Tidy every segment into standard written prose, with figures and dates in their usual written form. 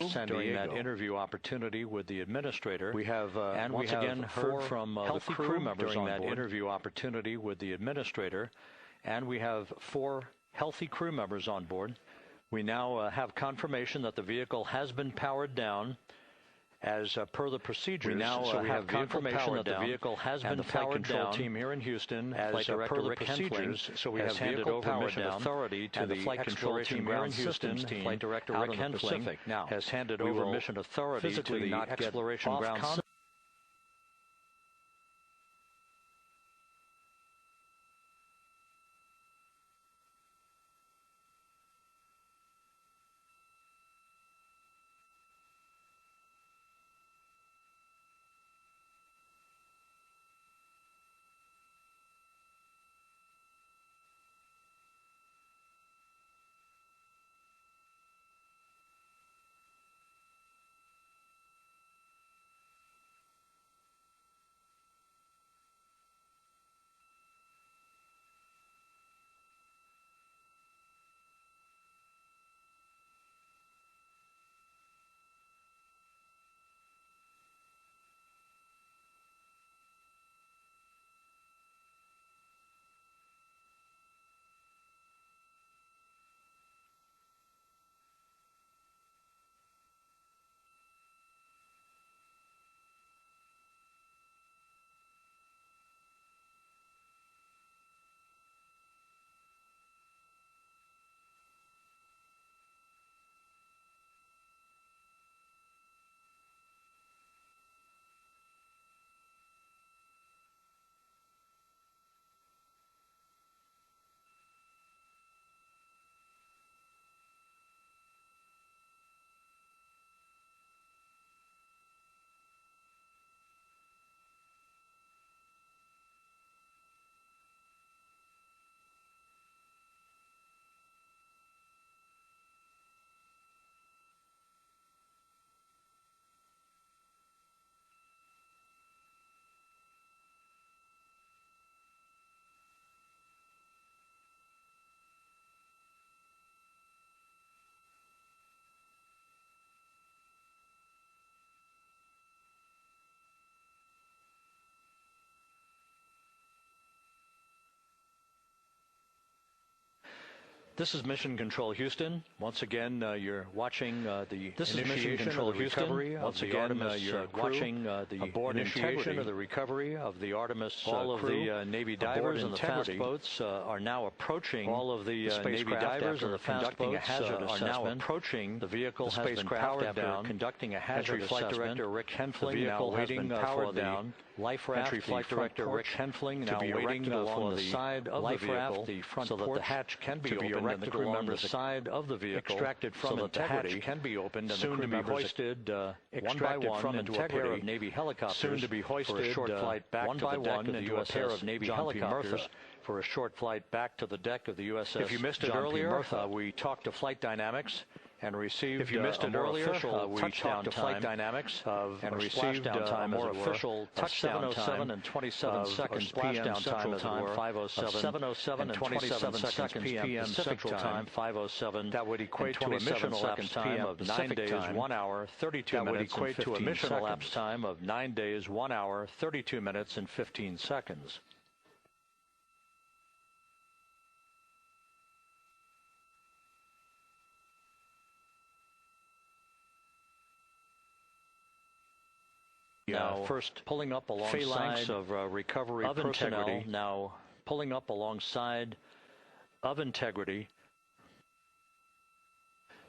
during that interview opportunity with the administrator. We have once again heard from the crew members during that interview opportunity with the administrator, and we have 4 healthy crew members on board. We now have confirmation that the vehicle has been powered down as per the procedures. We now have confirmation that the vehicle has been powered down. The flight control team here in Houston, as per the procedures, so we have handed over mission authority to the flight control team here in Houston. Flight director Rick Henfling now has handed over mission authority to the exploration ground. This is Mission Control Houston. Once again, you're watching the initiation of the recovery of the Artemis crew. Watching the initiation of the recovery of the Artemis all of the Navy divers and the fast boats are now approaching. All of the Navy divers and the fast boats are now approaching. The vehicle has been powered down. Conducting a hazard assessment. Flight Director Rick Henfling now waiting for the life raft. Flight Director Rick Henfling now waiting along the side of the vehicle, the front porch, so that the hatch can be opened and the crew member's side of the vehicle, extracted from so that the hatch can be opened and soon to be hoisted one by one from into a pair of Navy helicopters. Soon to be hoisted for a short flight back to the deck of the USS of Navy helicopters. For a short flight back to the deck of the USS. If you missed it earlier, we talked to Flight Dynamics and received. If you missed it earlier, we talked to Flight Dynamics and received a more official touchdown time and 27 seconds p.m. Central Time, 5:07 and 27 seconds p.m. Central Time, 5:07. That would equate to a mission elapsed time of 9 days, 1 hour, 32 minutes. That would equate to a mission elapsed time of 9 days, 1 hour, 32 minutes, and 15 seconds. Now, first pulling up alongside phalanx of recovery of personnel. Integrity. Now pulling up alongside of integrity.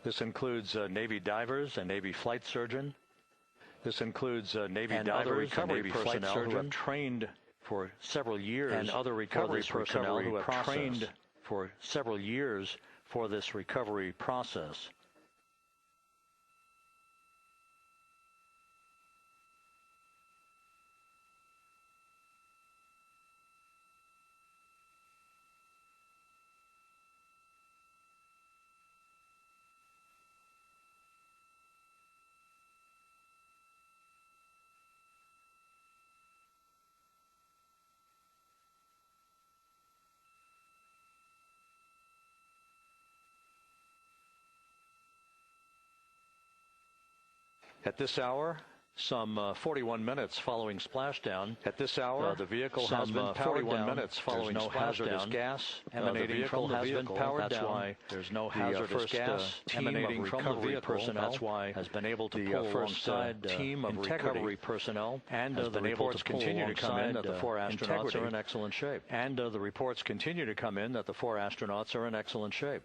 This includes Navy divers and Navy flight surgeon. This includes Navy and divers and Navy flight surgeon who have trained for several years, and other recovery personnel who have trained for several years for this recovery process. At this hour, some 41 minutes following splashdown. At this hour, the vehicle has been powered down. 41 minutes following no hazardous gas emanating from the vehicle. That's why there's no hazardous gas emanating from the vehicle personnel. That's why has been able to pull alongside team of recovery personnel, and the reports continue to come in that the 4 astronauts are in excellent shape. And the reports continue to come in that the 4 astronauts are in excellent shape.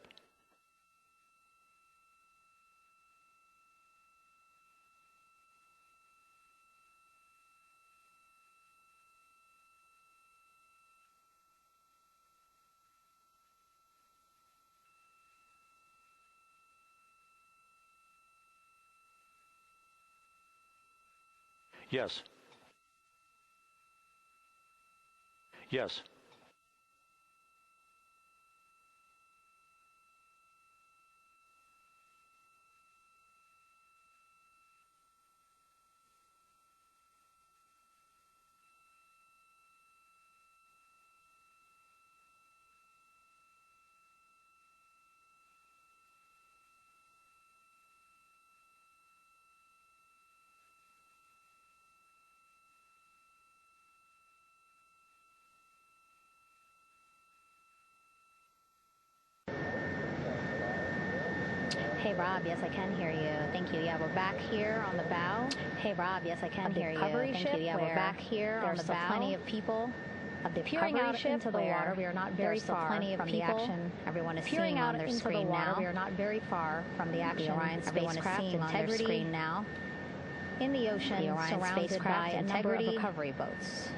Yes. Yes. Hey, Rob, yes, I can hear you. Thank you. Yeah, we're back here on the bow. Hey, Rob, yes, I can hear you. Thank you. Yeah, we're back here on the bow. There's plenty of people peering out into the water. We are not very far from the action. Everyone is seeing on their screen now. We are not very far from the action. The Orion spacecraft integrity now. In the ocean, surrounded by a number of recovery boats.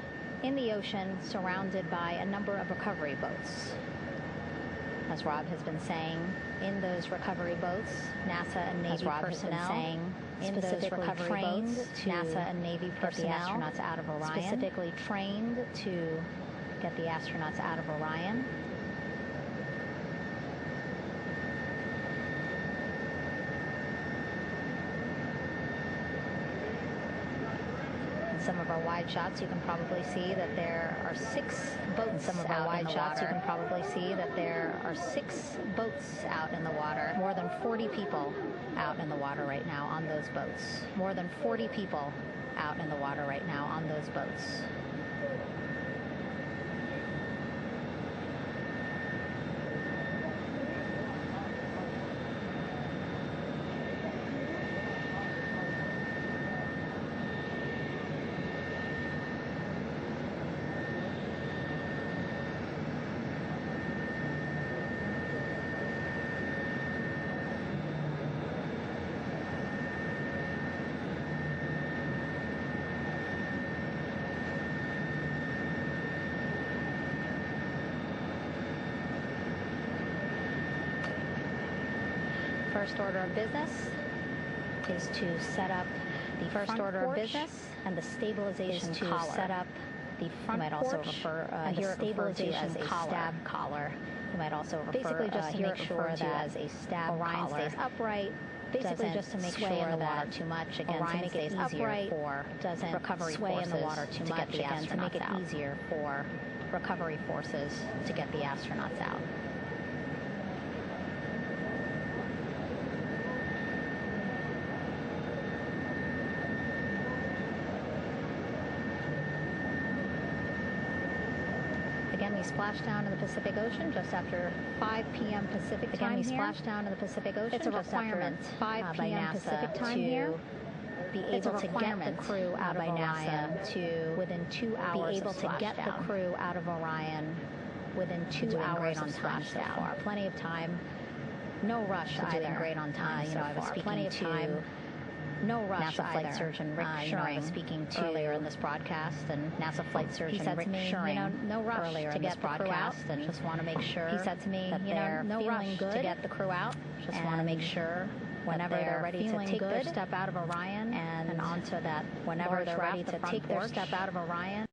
In the ocean, surrounded by a number of recovery boats. As Rob has been saying, in those recovery boats, NASA and Navy personnel, in those recovery boats, NASA and Navy personnel, get the astronauts out of Orion, specifically trained to get the astronauts out of Orion. Some of our wide shots, you can probably see that there are 6 boats. Some of our wide shots, you can probably see that there are 6 boats out in the water. More than 40 people out in the water right now on those boats. More than 40 people out in the water right now on those boats. First order of business is to set up the first order of business and the stabilization collar. Set up the front porch. You might also refer here stabilization as a stab collar. You might also refer basically just to make sure that as a stab Orion collar stays upright. Basically just to make sure in the water too much. Again, Orion to make it easier for doesn't recovery sway in the water too much. Again, to make it easier for recovery forces to get the astronauts out. Again, we splashed down in the Pacific Ocean just after 5 p.m. Pacific time. Again, we splashed down in the Pacific Ocean. It's a requirement 5 p.m. Pacific time here. Be able to get the crew out of Orion to within 2 hours. Be able to get the crew out of Orion within 2 hours on time so far. Plenty of time. No rush either. Doing great on time. I was speaking to no rush NASA flight surgeon Rick Schuring was speaking to earlier in this broadcast, and NASA flight surgeon Rick Schuring no rush earlier to get the crew out, and just want to make sure he said to me that they're no rush to get the crew out. Just want to make sure whenever they're ready to take their step out of Orion and onto that whenever they're ready to take their step out of Orion.